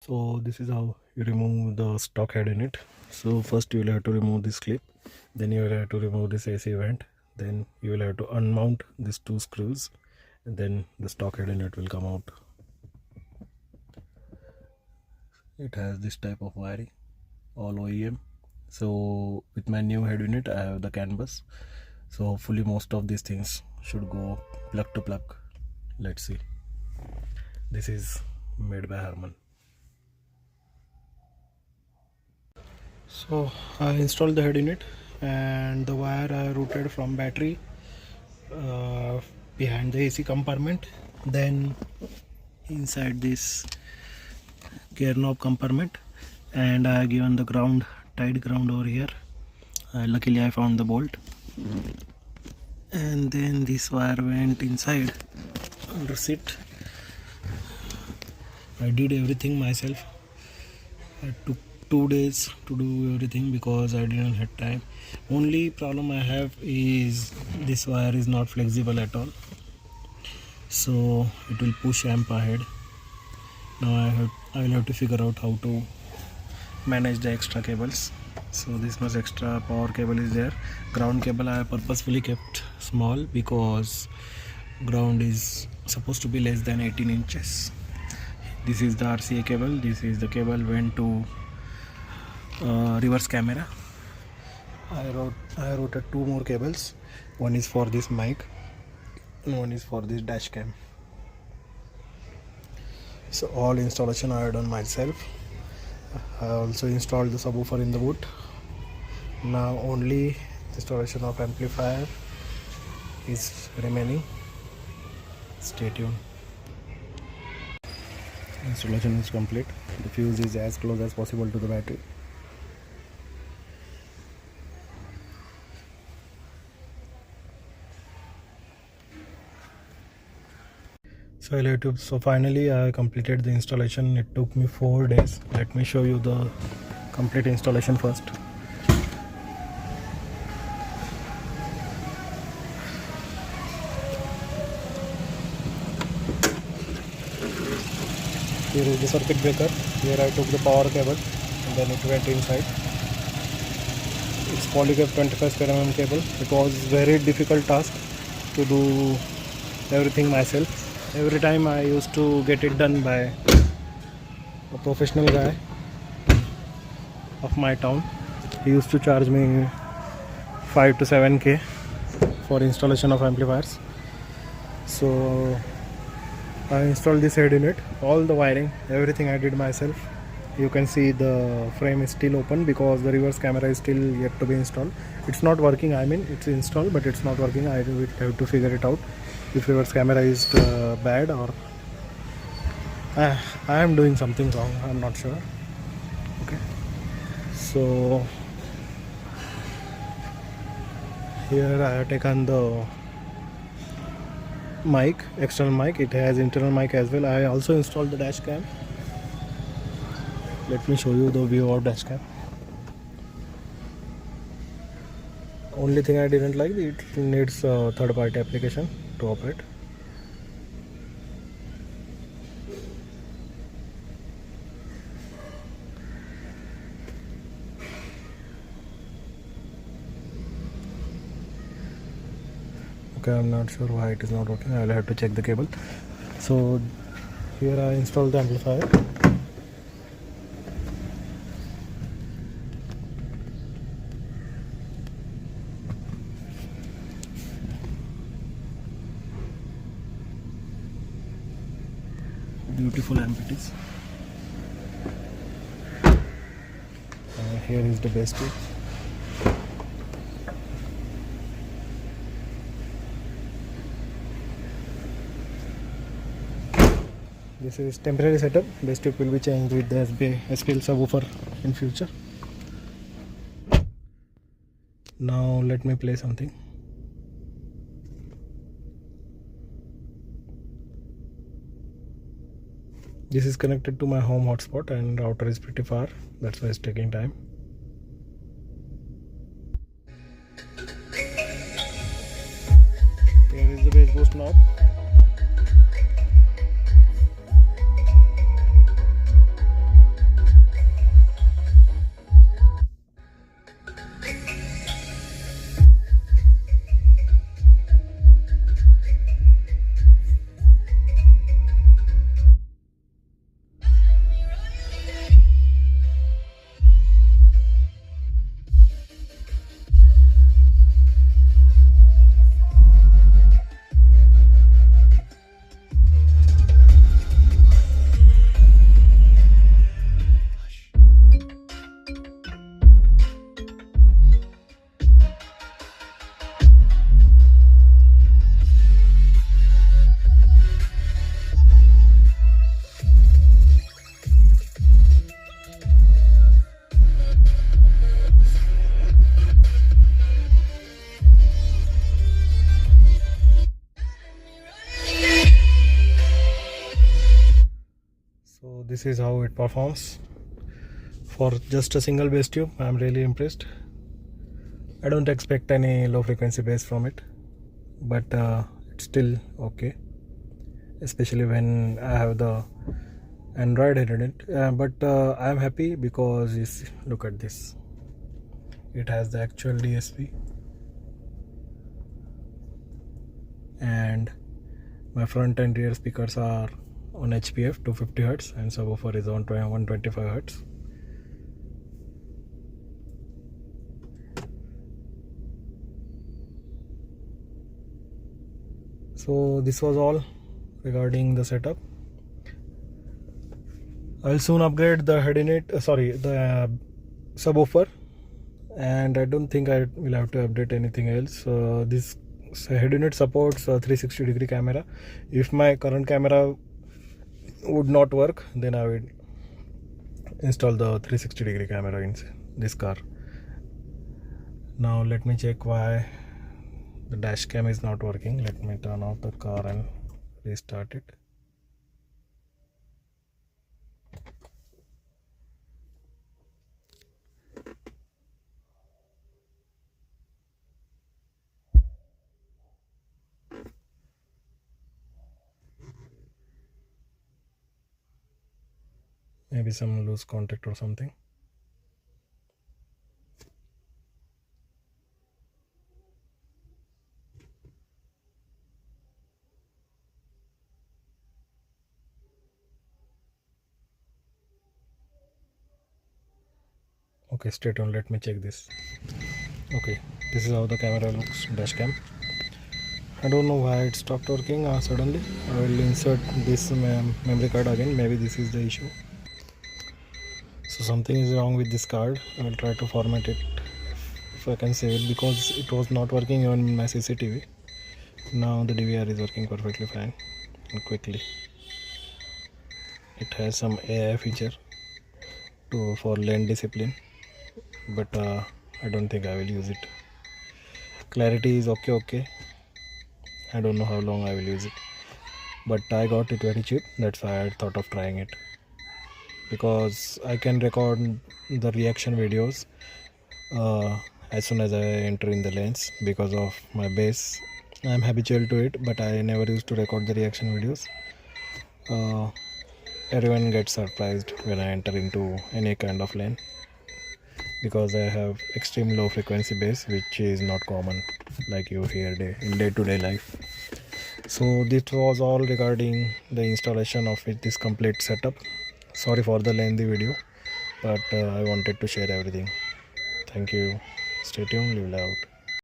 So this is how you remove the stock head unit. So first you will have to remove this clip, then you will have to remove this AC vent, then you will have to unmount these two screws, and then the stock head unit will come out. It has this type of wiring, all OEM. So with my new head unit I have the CAN bus, so hopefully most of these things should go plug to plug. Let's see. This is made by Harman. So I installed the head unit, and the wire I routed from battery behind the AC compartment, then inside this gear knob compartment, and I have given the ground, tight ground over here. Luckily I found the bolt, and then this wire went inside under seat. I did everything myself. I took 2 days to do everything because I didn't have time. Only problem I have is this wire is not flexible at all, so it will push amp ahead. Now I will have to figure out how to manage the extra cables. So this much extra power cable is there. Ground cable I purposefully kept small because ground is supposed to be less than 18 inches. This is the RCA cable. This is the cable went to reverse camera. I routed 2 more cables. One is for this mic and one is for this dash cam. So all installation I have done myself. I also installed the subwoofer in the boot. Now only installation of amplifier is remaining. Stay tuned. Installation is complete. The fuse is as close as possible to the battery. So finally I completed the installation. It took me 4 days. Let me show you the complete installation first. Here is the circuit breaker. Here I took the power cable and then it went inside. It's polycab 25 square mm cable. It was very difficult task to do everything myself. Every time I used to get it done by a professional guy of my town. He used to charge me 5 to 7k for installation of amplifiers. So I installed this head unit, all the wiring, everything I did myself. You can see the frame is still open because the reverse camera is still yet to be installed. It's not working, I mean it's installed but it's not working. I will have to figure it out if reverse camera is bad or I am doing something wrong, I'm not sure. Okay, so here I have taken the mic, external mic. It has internal mic as well. I also installed the dash cam. Let me show you the view of dash cam. Only thing I didn't like, it needs a third party application to operate. Okay, I'm not sure why it is not working. I will have to check the cable. So here I installed the amplifier. Beautiful amp it is. Here is the base tube. This is temporary setup. Base tube will be changed with the SPL subwoofer in future. Now let me play something. This is connected to my home hotspot and router is pretty far. That's why it's taking time. Here is the bass boost knob. this is how it performs for just a single bass tube. I'm really impressed. I don't expect any low frequency bass from it, but it's still okay, especially when I have the Android in it. But I'm happy because look at this, it has the actual DSP, and my front and rear speakers are on HPF 250 Hz and subwoofer is on 125 Hz. So this was all regarding the setup. I'll soon upgrade the head unit, the subwoofer, and I don't think I will have to update anything else. This head unit supports 360-degree camera. If my current camera would not work, then I will install the 360-degree camera in this car. Now let me check why the dash cam is not working. Let me turn off the car and restart it. Maybe some loose contact or something. Okay, stay tuned, let me check this. Okay, this is how the camera looks, dash cam. I don't know why it stopped working suddenly. I will insert this memory card again. Maybe this is the issue. So something is wrong with this card. I will try to format it if I can save it, because it was not working even in my CCTV. Now the DVR is working perfectly fine and quickly. It has some AI feature for lane discipline, but I don't think I will use it. Clarity is okay. I don't know how long I will use it, but I got it very cheap. That's why I thought of trying it, because I can record the reaction videos as soon as I enter in the lanes. Because of my bass, I'm habitual to it, but I never used to record the reaction videos. Everyone gets surprised when I enter into any kind of lane, because I have extreme low frequency bass, which is not common like you hear in day-to-day life. So this was all regarding the installation of this complete setup. Sorry for the lengthy video, but I wanted to share everything. Thank you. Stay tuned, live loud.